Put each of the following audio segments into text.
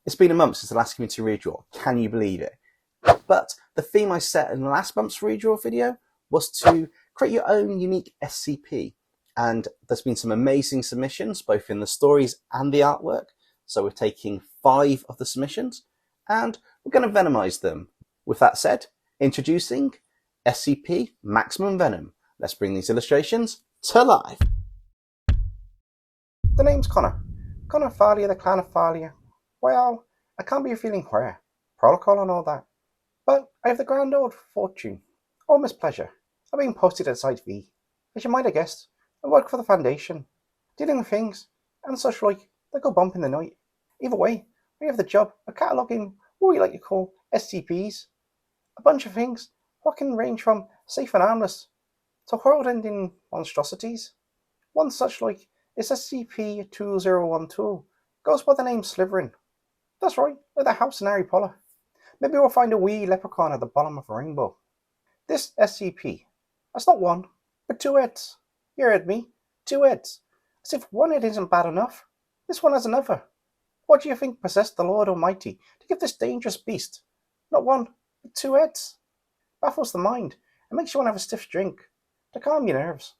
It's been a month since the last Community Redraw, can you believe it? But the theme I set in the last month's Redraw video was to create your own unique SCP. And there's been some amazing submissions, both in the stories and the artwork. So we're taking 5 of the submissions and we're going to venomize them. With that said, introducing SCP Maximum Venom. Let's bring these illustrations to life. The name's Connor. Connor Falia, the clan of Falia. Well, I can't be feeling queer, protocol and all that. But I have the grand old fortune, or mispleasure, of being posted at Site V. As you might have guessed, I work for the Foundation, dealing with things, and such like, that go bump in the night. Either way, we have the job of cataloguing what we like to call SCPs. A bunch of things, what can range from safe and harmless, to world-ending monstrosities. One such like is SCP-2012, goes by the name Slytherin. That's right, like the house in Harry Potter. Maybe we'll find a wee leprechaun at the bottom of a rainbow. This SCP, that's not one, but 2 heads. You heard me, 2 heads. As if one head isn't bad enough, this one has another. What do you think possessed the Lord Almighty to give this dangerous beast, not one, but 2 heads? Baffles the mind and makes you want to have a stiff drink to calm your nerves.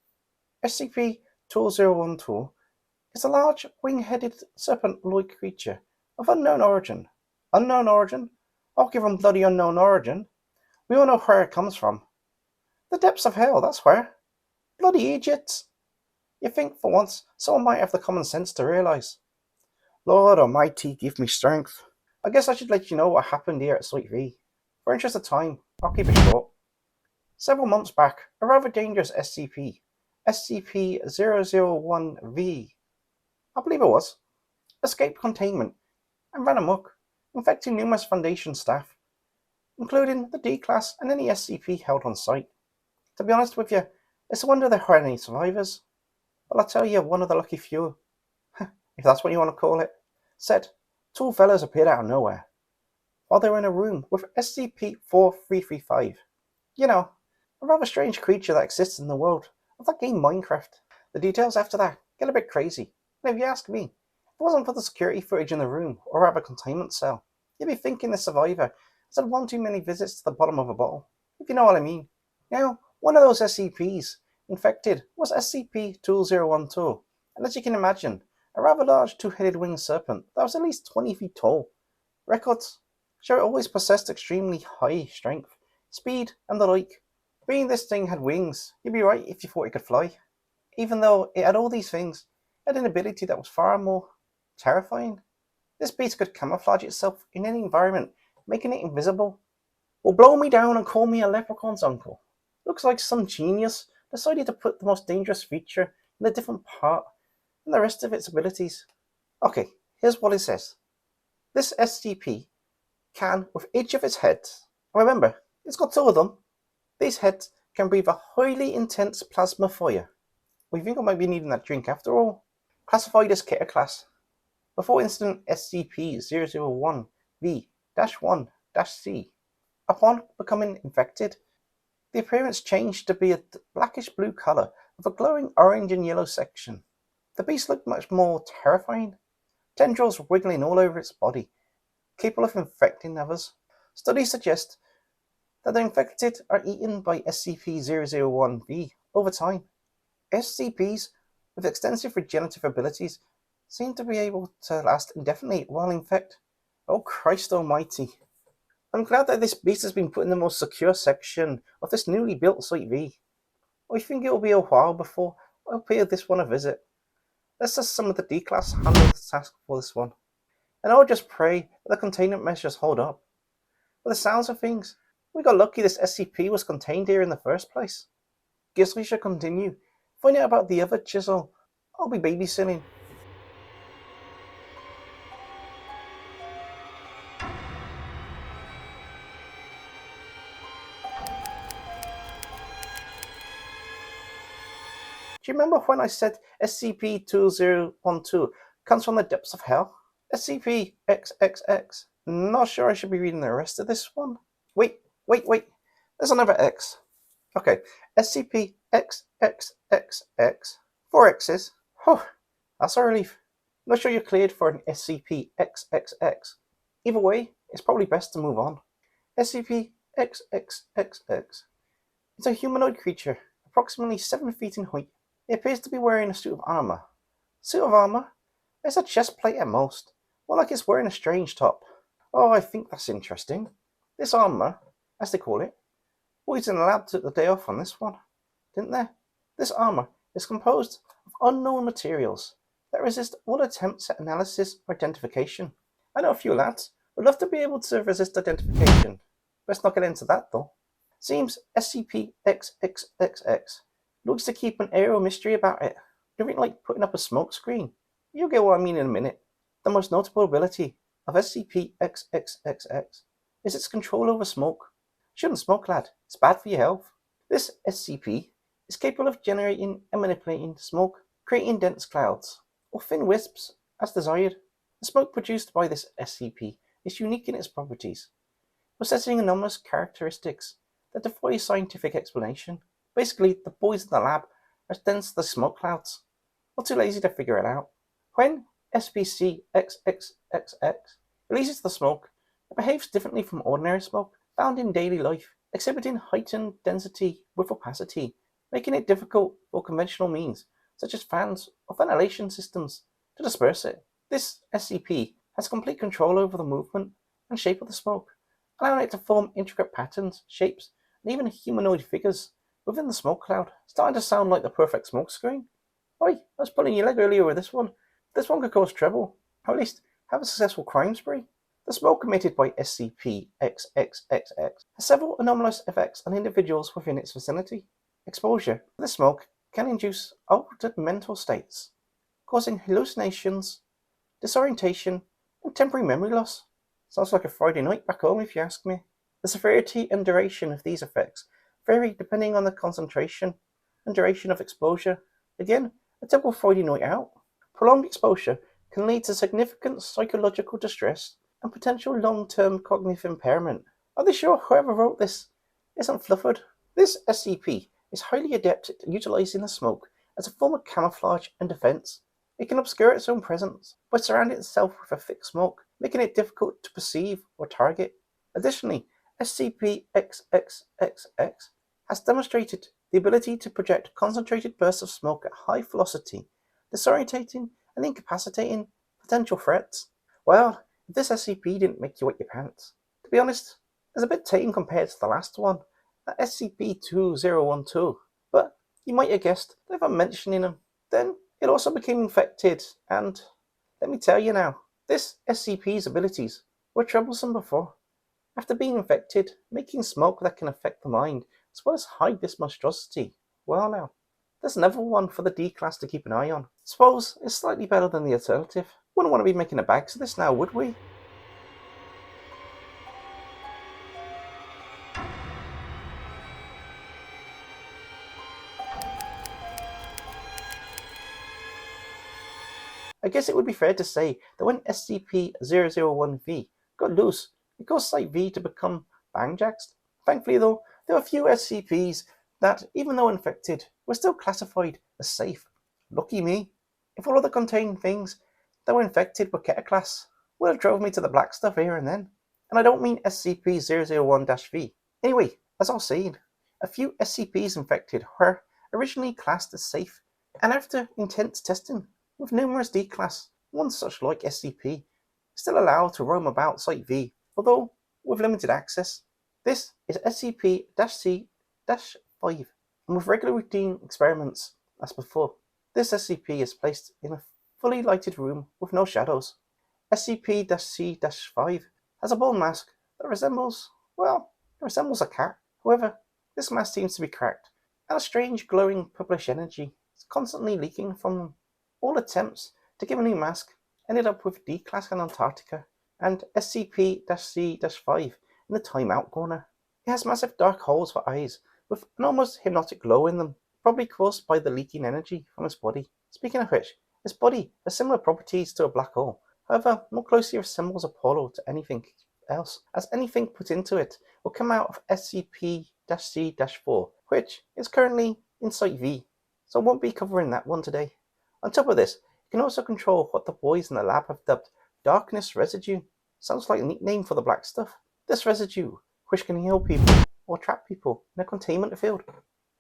SCP-2012 is a large, wing-headed, serpent-like creature of unknown origin. Unknown origin? I'll give him bloody unknown origin. We all know where it comes from. The depths of hell, that's where. Bloody idiots. You think, for once, someone might have the common sense to realise. Lord Almighty, give me strength. I guess I should let you know what happened here at Site V. For interest of time, I'll keep it short. Several months back, a rather dangerous SCP, SCP-001-V, I believe it was, escaped containment and ran amok, infecting numerous Foundation staff, including the D-Class and any SCP held on site. To be honest with you, it's a wonder there are any survivors. But I'll tell you, one of the lucky few, if that's what you want to call it, said 2 fellas appeared out of nowhere while they were in a room with SCP-4335. You know, a rather strange creature that exists in the world of that game Minecraft. The details after that get a bit crazy, and if you ask me, if it wasn't for the security footage in the room, or rather containment cell, you'd be thinking the survivor has had one too many visits to the bottom of a bottle, if you know what I mean. Now, one of those SCPs infected was SCP-2012, and as you can imagine, a rather large 2-headed winged serpent that was at least 20 feet tall. Records show it always possessed extremely high strength, speed, and the like. Being this thing had wings, you'd be right if you thought it could fly. Even though it had all these things, it had an ability that was far more terrifying. This beast could camouflage itself in any environment, making it invisible. Well, blow me down and call me a leprechaun's uncle. Looks like some genius decided to put the most dangerous feature in a different part than the rest of its abilities. Okay, here's what it says. This SCP can, with each of its heads, remember, it's got 2 of them, these heads can breathe a highly intense plasma fire. We think I might be needing that drink after all. Classified as Kitter Class. Before incident SCP-001-V-1-C. Upon becoming infected, the appearance changed to be a blackish blue colour with a glowing orange and yellow section. The beast looked much more terrifying. Tendrils wiggling all over its body, capable of infecting others. Studies suggest that the infected are eaten by SCP-001-V over time. SCPs with extensive regenerative abilities seem to be able to last indefinitely while infected. Oh Christ almighty. I'm glad that this beast has been put in the most secure section of this newly built Site V. I think it will be a while before I'll pay this one a visit. Let's just some of the D-Class handle the task for this one. And I'll just pray that the containment measures hold up. By the sounds of things, we got lucky this SCP was contained here in the first place. Guess we should continue. Find out about the other chisel. I'll be babysitting. Do you remember when I said SCP-2012 comes from the depths of hell? SCP-xxxx. Not sure I should be reading the rest of this one. Wait. There's another X. Okay, SCP-xxxx. 4 X's. Oh, that's a relief. Not sure you're cleared for an SCP-xxx. Either way, it's probably best to move on. SCP-xxxx is a humanoid creature, approximately 7 feet in height. It appears to be wearing a suit of armor. Suit of armor? It's a chest plate at most, more like it's wearing a strange top. Oh, I think that's interesting. This armor, as they call it, boys in the lab took the day off on this one, didn't they? This armor is composed of unknown materials that resist all attempts at analysis or identification. I know a few lads would love to be able to resist identification. Let's not get into that though. Seems SCP-xxxx looks to keep an air of mystery about it. Nothing like putting up a smoke screen. You'll get what I mean in a minute. The most notable ability of SCP-xxxx is its control over smoke. Shouldn't smoke, lad. It's bad for your health. This SCP is capable of generating and manipulating smoke, creating dense clouds, or thin wisps as desired. The smoke produced by this SCP is unique in its properties, possessing anomalous characteristics that defy scientific explanation. Basically, the boys in the lab are dense as smoke clouds, or too lazy to figure it out. When SCP-xxxx releases the smoke, it behaves differently from ordinary smoke found in daily life, exhibiting heightened density with opacity, making it difficult for conventional means, such as fans or ventilation systems, to disperse it. This SCP has complete control over the movement and shape of the smoke, allowing it to form intricate patterns, shapes, and even humanoid figures within the smoke cloud. Starting to sound like the perfect smoke screen. Oi, I was pulling your leg earlier with this one. This one could cause trouble, or at least have a successful crime spree. The smoke emitted by SCP-xxxx has several anomalous effects on individuals within its vicinity. Exposure to the smoke can induce altered mental states, causing hallucinations, disorientation, and temporary memory loss. Sounds like a Friday night back home if you ask me. The severity and duration of these effects vary depending on the concentration and duration of exposure. Again, a typical Friday night out. Prolonged exposure can lead to significant psychological distress and potential long-term cognitive impairment. Are they sure whoever wrote this isn't fluffered? This SCP is highly adept at utilizing the smoke as a form of camouflage and defense. It can obscure its own presence by surrounding itself with a thick smoke, making it difficult to perceive or target. Additionally, SCP-xxxx has demonstrated the ability to project concentrated bursts of smoke at high velocity, disorientating and incapacitating potential threats. Well, if this SCP didn't make you wet your pants, to be honest, it's a bit tame compared to the last one, that SCP-2012, but you might have guessed that if I'm mentioning him, then it also became infected, and let me tell you now, this SCP's abilities were troublesome before. After being infected, making smoke that can affect the mind, as well as hide this monstrosity, well now, there's another one for the D-class to keep an eye on. Suppose it's slightly better than the alternative. Wouldn't want to be making a bag of this now, would we? I guess it would be fair to say that when SCP-001-V got loose, it caused Site-V to become bangjaxed. Thankfully though, there were a few SCPs that, even though infected, were still classified as safe. Lucky me. If all of the contained things that were infected were Ketaclass, would have drove me to the black stuff here and then. And I don't mean SCP-001-V. Anyway, as I was saying, a few SCPs infected were originally classed as safe, and after intense testing, with numerous D-class, one such like SCP, still allowed to roam about Site-V, although with limited access. This is SCP-C-5, and with regular routine experiments as before, this SCP is placed in a fully lighted room with no shadows. SCP-C-5 has a bone mask that resembles a cat. However, this mask seems to be cracked, and a strange glowing purplish energy is constantly leaking from them. All attempts to give a new mask ended up with D-class in Antarctica and SCP-C-5 in the timeout corner. It has massive dark holes for eyes with an almost hypnotic glow in them, probably caused by the leaking energy from its body. Speaking of which, its body has similar properties to a black hole, however more closely resembles a portal to anything else, as anything put into it will come out of SCP-C-4, which is currently in Site-V, so I won't be covering that one today. On top of this, it can also control what the boys in the lab have dubbed darkness residue. Sounds like a neat name for the black stuff. This residue, which can heal people or trap people in a containment field.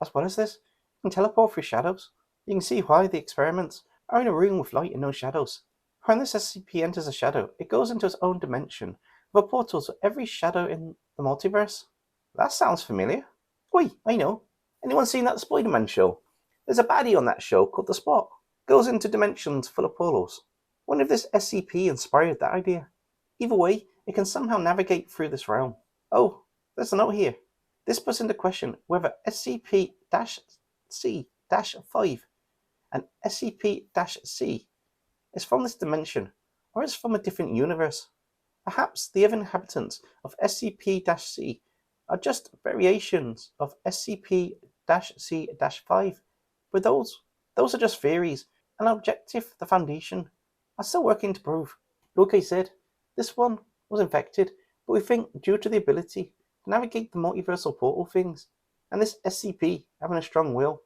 As well as this, it can teleport through shadows. You can see why the experiments are in a room with light and no shadows. When this SCP enters a shadow, it goes into its own dimension, with a portal to every shadow in the multiverse. That sounds familiar. Oi, I know. Anyone seen that Spider-Man show? There's a baddie on that show called The Spot. Goes into dimensions full of portals. Wonder if this SCP inspired that idea. Either way, it can somehow navigate through this realm. Oh, there's a note here. This puts into question whether SCP-C-5 and SCP-C is from this dimension, or is from a different universe. Perhaps the other inhabitants of SCP-C are just variations of SCP-C-5, but those are just theories, and objective the Foundation are still working to prove. Like I said, this one was infected, but we think due to the ability to navigate the multiversal portal things, and this SCP having a strong will,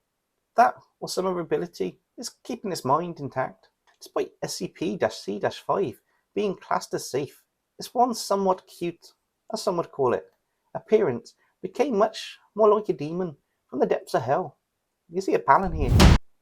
that or some other ability is keeping its mind intact. Despite SCP-C-5 being classed as safe, its one somewhat cute, as some would call it, appearance became much more like a demon from the depths of hell. You see a pattern here.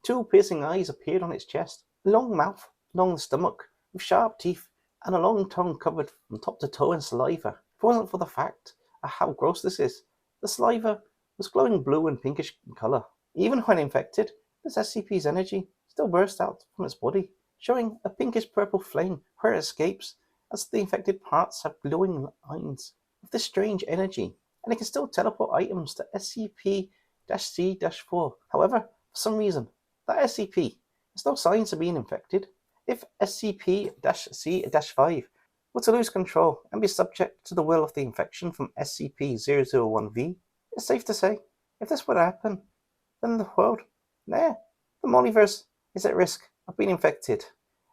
2 piercing eyes appeared on its chest, a long mouth along the stomach, with sharp teeth, and a long tongue covered from top to toe in saliva. If it wasn't for the fact of how gross this is, the saliva was glowing blue and pinkish in colour. Even when infected, this SCP's energy still bursts out from its body, showing a pinkish-purple flame where it escapes, as the infected parts have glowing lines of this strange energy, and it can still teleport items to SCP-C-4. However, for some reason, that SCP has no signs of being infected. If SCP-C-5 were to lose control and be subject to the will of the infection from SCP-001-V, it's safe to say, if this were to happen, then the world, the multiverse, is at risk of being infected.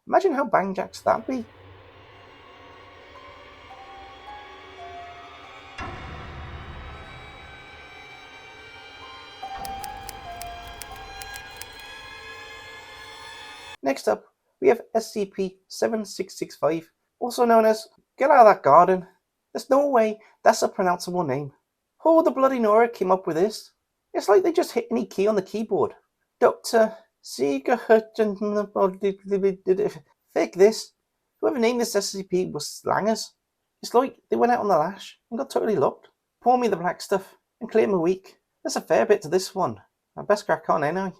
Imagine how bang-jacks that'd be. Next up, we have SCP-7665, also known as Get Out of That Garden. There's no way that's a pronounceable name. Who the bloody Nora came up with this? It's like they just hit any key on the keyboard. Dr. Fake this. Whoever named this SCP was slangers. It's like they went out on the lash and got totally locked. Pour me the black stuff and clear my week. There's a fair bit to this one. I best crack on anyway.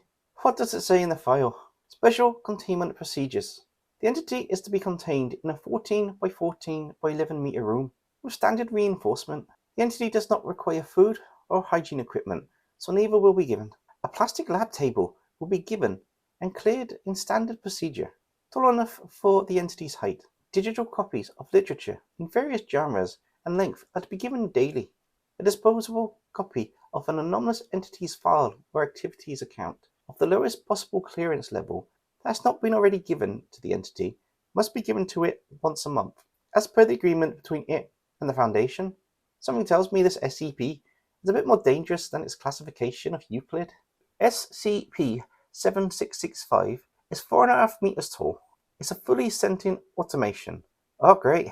What does it say in the file? Special containment procedures. The entity is to be contained in a 14 by 14 by 11 meter room with standard reinforcement. The entity does not require food or hygiene equipment, so neither will be given. A plastic lab table will be given and cleared in standard procedure, tall enough for the entity's height. Digital copies of literature in various genres and length are to be given daily. A disposable copy of an anonymous entity's file or activities account of the lowest possible clearance level that has not been already given to the entity must be given to it once a month, as per the agreement between it and the Foundation. Something tells me this SCP is a bit more dangerous than its classification of Euclid. SCP-7665 is 4.5 meters tall. It's a fully sentient automation. Oh great,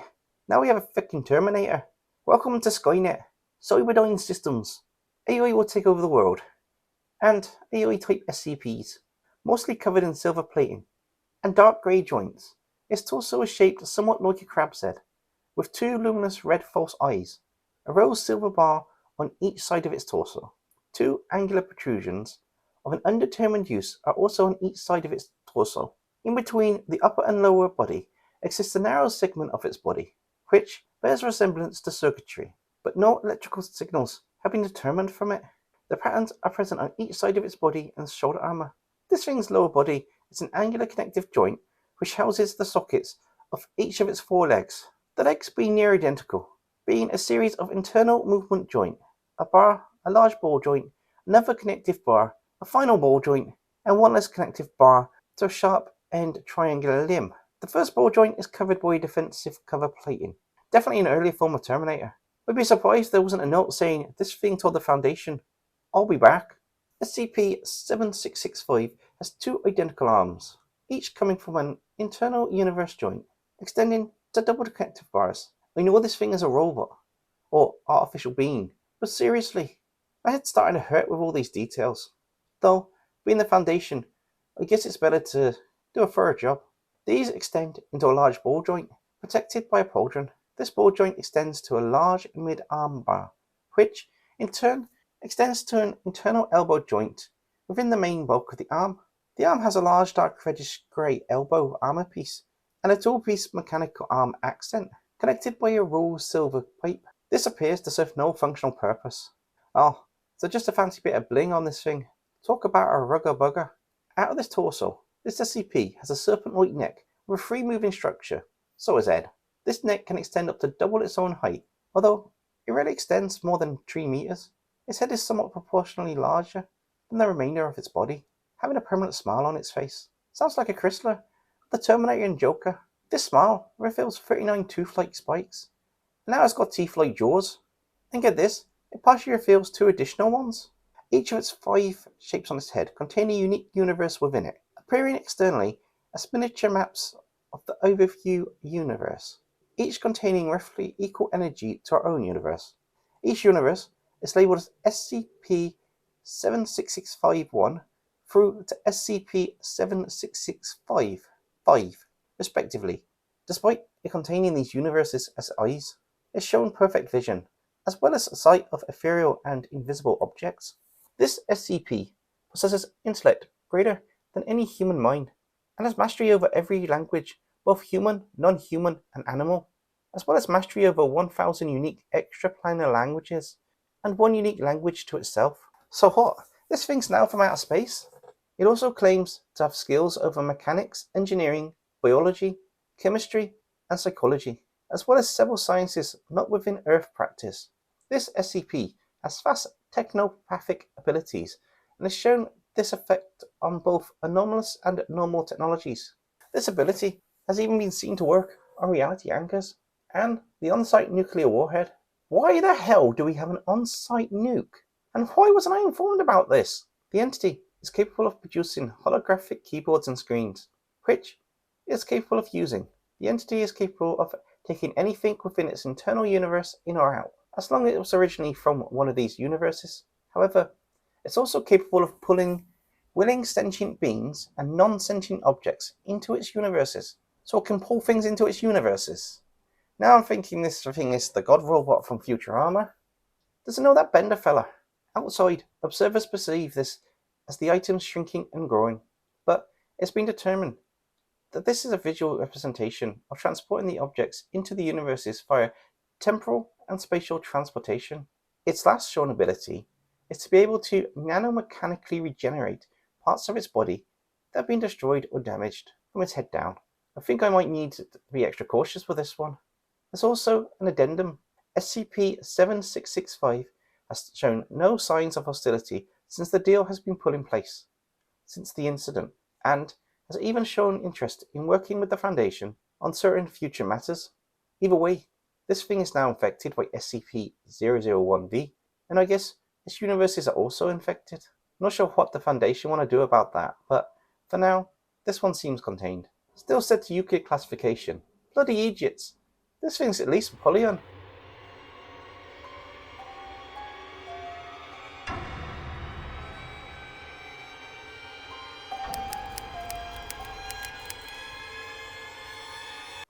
now we have a fucking Terminator. Welcome to Skynet. Cyberdyne Systems. AI will take over the world. And AI-type SCPs, mostly covered in silver plating, and dark grey joints. Its torso is shaped somewhat like a crab's head, with 2 luminous red false eyes, a rose silver bar on each side of its torso. 2 angular protrusions of an undetermined use are also on each side of its torso. In between the upper and lower body exists a narrow segment of its body, which bears resemblance to circuitry, but no electrical signals have been determined from it. The patterns are present on each side of its body and shoulder armor. This thing's lower body is an angular connective joint which houses the sockets of each of its 4 legs, the legs being near identical, being a series of internal movement joint, a bar, a large ball joint, another connective bar, a final ball joint, and one less connective bar to a sharp end triangular limb. The first ball joint is covered by defensive cover plating, definitely an earlier form of Terminator. I'd be surprised there wasn't a note saying this thing told the Foundation, I'll be back. SCP-7665 has 2 identical arms, each coming from an internal universe joint, extending to double connective bars, I know this thing is a robot, or artificial being, but seriously, my head's starting to hurt with all these details. Though, being the foundation, I guess it's better to do a thorough job. These extend into a large ball joint, protected by a pauldron. This ball joint extends to a large mid-arm bar, which, in turn, extends to an internal elbow joint within the main bulk of the arm. The arm has a large dark reddish grey elbow armour piece, and a two-piece mechanical arm accent, connected by a rose silver pipe. This appears to serve no functional purpose. Oh, so just a fancy bit of bling on this thing. Talk about a rugger bugger. Out of this torso, this SCP has a serpent-like neck with a free-moving structure. So is Ed. This neck can extend up to double its own height, although it rarely extends more than 3 meters. Its head is somewhat proportionally larger than the remainder of its body, having a permanent smile on its face. Sounds like a Chrysler, the Terminator and Joker. This smile reveals 39 tooth-like spikes. Now it's got teeth-like jaws. And get this, it partially reveals 2 additional ones. Each of its 5 shapes on its head contain a unique universe within it, appearing externally as miniature maps of the overview universe, each containing roughly equal energy to our own universe. Each universe is labeled as SCP-76651 through to SCP-76655, respectively. Despite it containing these universes as eyes, it's shown perfect vision, as well as sight of ethereal and invisible objects. This SCP possesses intellect greater than any human mind, and has mastery over every language, both human, non-human, and animal, as well as mastery over 1,000 unique extraplanar languages, and 1 unique language to itself. So what? This thing's now from outer space? It also claims to have skills over mechanics, engineering, biology, chemistry, and psychology, as well as several sciences not within Earth practice. This SCP has vast technopathic abilities, and has shown this effect on both anomalous and normal technologies. This ability has even been seen to work on reality anchors and the on-site nuclear warhead. Why the hell do we have an on-site nuke? And why wasn't I informed about this? The entity is capable of producing holographic keyboards and screens, which it is capable of using. The entity is capable of taking anything within its internal universe in or out, as long as it was originally from one of these universes. However, it's also capable of pulling willing sentient beings and non-sentient objects into its universes, so it can pull things into its universes. Now I'm thinking this thing is the god robot from Futurama. Does it know that Bender fella? Outside, observers perceive this as the items shrinking and growing, but it's been determined that this is a visual representation of transporting the objects into the universes via temporal and spatial transportation. Its last shown ability is to be able to nanomechanically regenerate parts of its body that have been destroyed or damaged from its head down. I think I might need to be extra cautious with this one. There's also an addendum. SCP-7665 has shown no signs of hostility since the deal has been put in place since the incident, and has even shown interest in working with the Foundation on certain future matters. Either way, this thing is now infected by SCP-001-V, and I guess its universes are also infected. Not sure what the Foundation want to do about that, but for now, this one seems contained. Still set to Euclid classification. Bloody idiots. This thing's at least a polygon.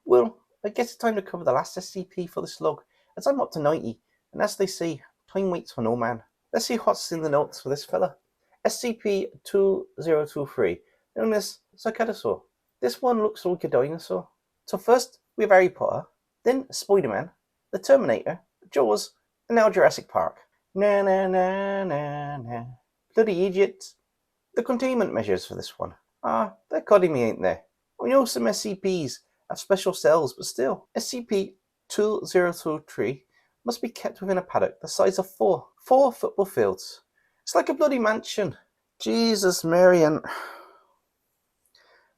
Well, I guess it's time to cover the last SCP for this log, as I'm up to 90, and as they say, time waits for no man. Let's see what's in the notes for this fella. SCP-2023, known as Sarcatosaur. This one looks like a dinosaur. So first, we have Harry Potter, then Spider-Man, the Terminator, Jaws, and now Jurassic Park. Na na na na na. Bloody idiots. The containment measures for this one. They're kidding me, ain't they? I know some SCPs have special cells, but still. SCP-2023 must be kept within a paddock the size of four football fields. It's like a bloody mansion. Jesus, Marian.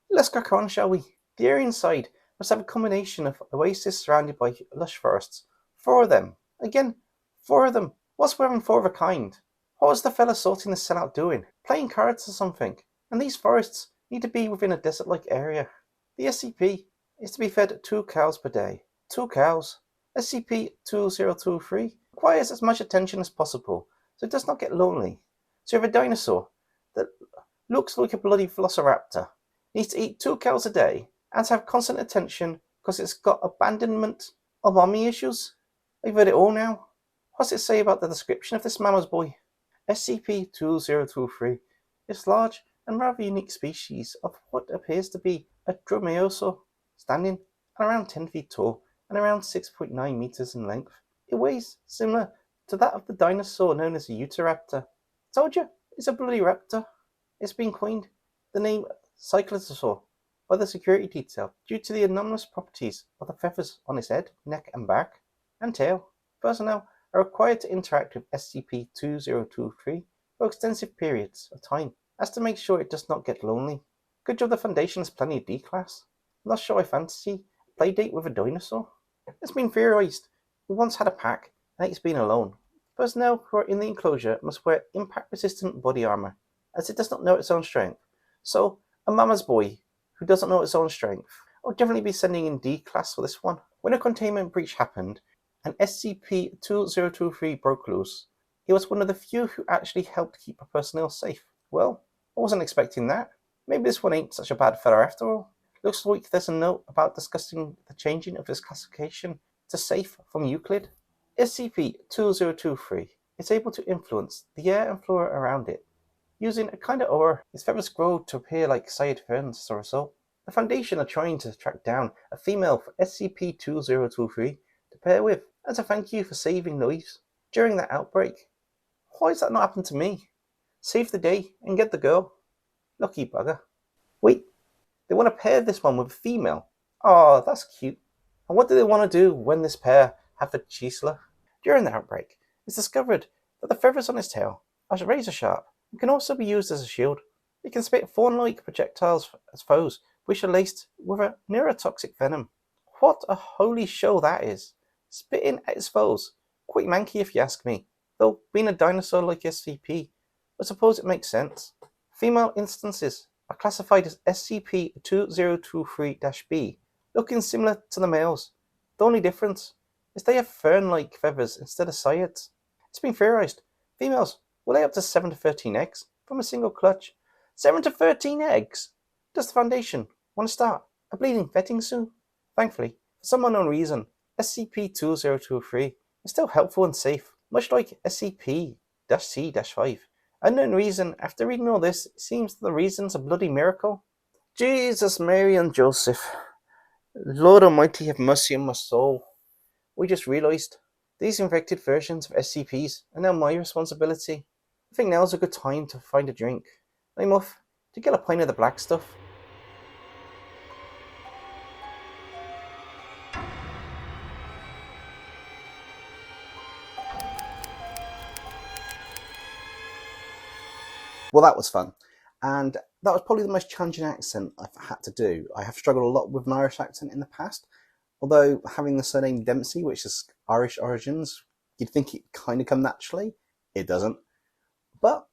Let's crack on, shall we? The area inside must have a combination of oases surrounded by lush forests. 4 of them. Again, 4 of them. What's wearing 4 of a kind? What was the fella sorting the cell out doing? Playing cards or something? And these forests need to be within a desert-like area. The SCP is to be fed 2 cows per day. 2 cows. SCP-2023 requires as much attention as possible, so it does not get lonely. So you have a dinosaur that looks like a bloody velociraptor, needs to eat 2 cows a day, and to have constant attention because it's got abandonment or mommy issues. I've heard it all now. What's it say about the description of this mama's boy? SCP-2023 is large and rather unique species of what appears to be a dromaeosaur, standing at around 10 feet tall and around 6.9 meters in length. It weighs similar to that of the dinosaur known as a Utahraptor. Told you, it's a bloody raptor. It's been coined the name Cyclosaur by the security detail due to the anomalous properties of the feathers on its head, neck and back, and tail. Personnel are required to interact with SCP-2023 for extensive periods of time as to make sure it does not get lonely. Good job the Foundation has plenty of D-class. Not sure I fancy a playdate with a dinosaur. It's been theorized we once had a pack and it's been alone. Personnel who are in the enclosure must wear impact-resistant body armor, as it does not know its own strength. So, a mama's boy who doesn't know its own strength. I'll definitely be sending in D-class for this one. When a containment breach happened, and SCP-2023 broke loose, he was one of the few who actually helped keep our personnel safe. Well, I wasn't expecting that. Maybe this one ain't such a bad fella after all. Looks like there's a note about discussing the changing of his classification to safe from Euclid. SCP-2023 is able to influence the air and flora around it, using a kind of aura. Its feathers grow to appear like side ferns as a result. The Foundation are trying to track down a female for SCP-2023 to pair with, as a thank you for saving lives during that outbreak. Why has that not happened to me? Save the day and get the girl. Lucky bugger. Wait, they want to pair this one with a female. Oh, that's cute. And what do they want to do when this pair have a chisla? During the outbreak, it's discovered that the feathers on his tail are razor sharp and can also be used as a shield. It can spit thorn-like projectiles as foes, which are laced with a neurotoxic venom. What a holy show that is. Spitting at its foes. Quite manky if you ask me, though being a dinosaur like SCP, I suppose it makes sense. Female instances are classified as SCP-2023-B, looking similar to the males. The only difference is they have fern-like feathers instead of sciads. It's been theorized females will lay up to 7 to 13 eggs from a single clutch. 7 to 13 eggs? Does the Foundation want to start a bleeding vetting soon? Thankfully, for some unknown reason, SCP-2023 is still helpful and safe, much like SCP-C-5. Unknown reason, after reading all this, it seems that the reason's a bloody miracle. Jesus, Mary and Joseph. Lord Almighty have mercy on my soul. We just realised these infected versions of SCPs are now my responsibility. I think now's a good time to find a drink. I'm off to get a pint of the black stuff. Well, that was fun. And that was probably the most challenging accent I've had to do. I have struggled a lot with an Irish accent in the past. Although having the surname Dempsey, which is Irish origins, you'd think it kind of come naturally. It doesn't. But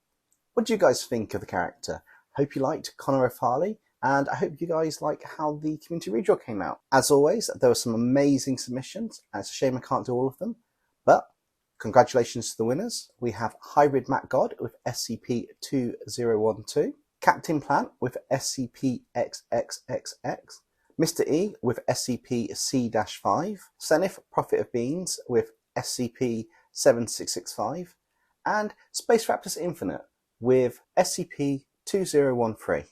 what do you guys think of the character? Hope you liked Connor O'Farley, and I hope you guys like how the Community Redraw came out. As always, there were some amazing submissions, and it's a shame I can't do all of them. But congratulations to the winners. We have Hybrid Matt God with SCP-2012, Captain Plant with SCP-xxxx, Mr. E with SCP-C-5, Senif Prophet of Beans with SCP-7665, and Space Raptors Infinite with SCP-2013.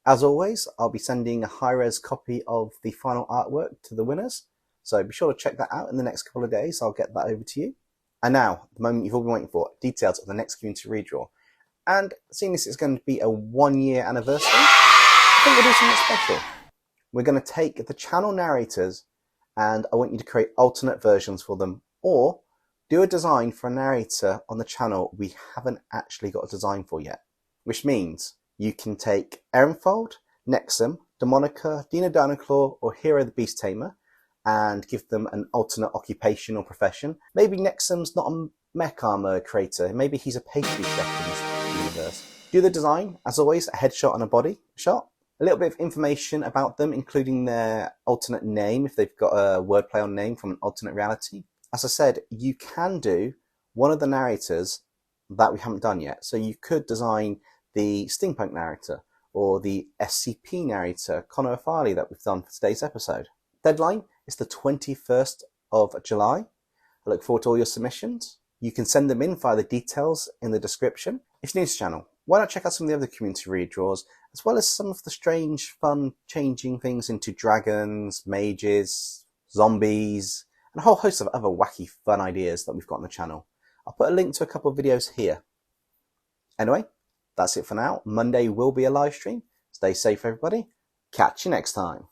As always, I'll be sending a high-res copy of the final artwork to the winners, so be sure to check that out in the next couple of days. I'll get that over to you. And now, the moment you've all been waiting for, details of the next Community Redraw. And seeing this is going to be a 1-year anniversary, I think we'll do something special. We're going to take the channel narrators and I want you to create alternate versions for them, or do a design for a narrator on the channel we haven't actually got a design for yet. Which means you can take Ehrenfold, Nexum, Demonica, Dino Dinoclaw, or Hero the Beast Tamer and give them an alternate occupation or profession. Maybe Nexum's not a mech armor creator, maybe he's a pastry chef in this universe. Do the design, as always, a headshot and a body shot. A little bit of information about them, including their alternate name, if they've got a wordplay on name from an alternate reality. As I said, you can do one of the narrators that we haven't done yet. So you could design the steampunk narrator or the SCP narrator, Connor Farley, that we've done for today's episode. Deadline is the 21st of July. I look forward to all your submissions. You can send them in via the details in the description. If you're new to the channel, why not check out some of the other community redraws, as well as some of the strange, fun, changing things into dragons, mages, zombies, and a whole host of other wacky, fun ideas that we've got on the channel. I'll put a link to a couple of videos here. Anyway, that's it for now. Monday will be a live stream. Stay safe, everybody. Catch you next time.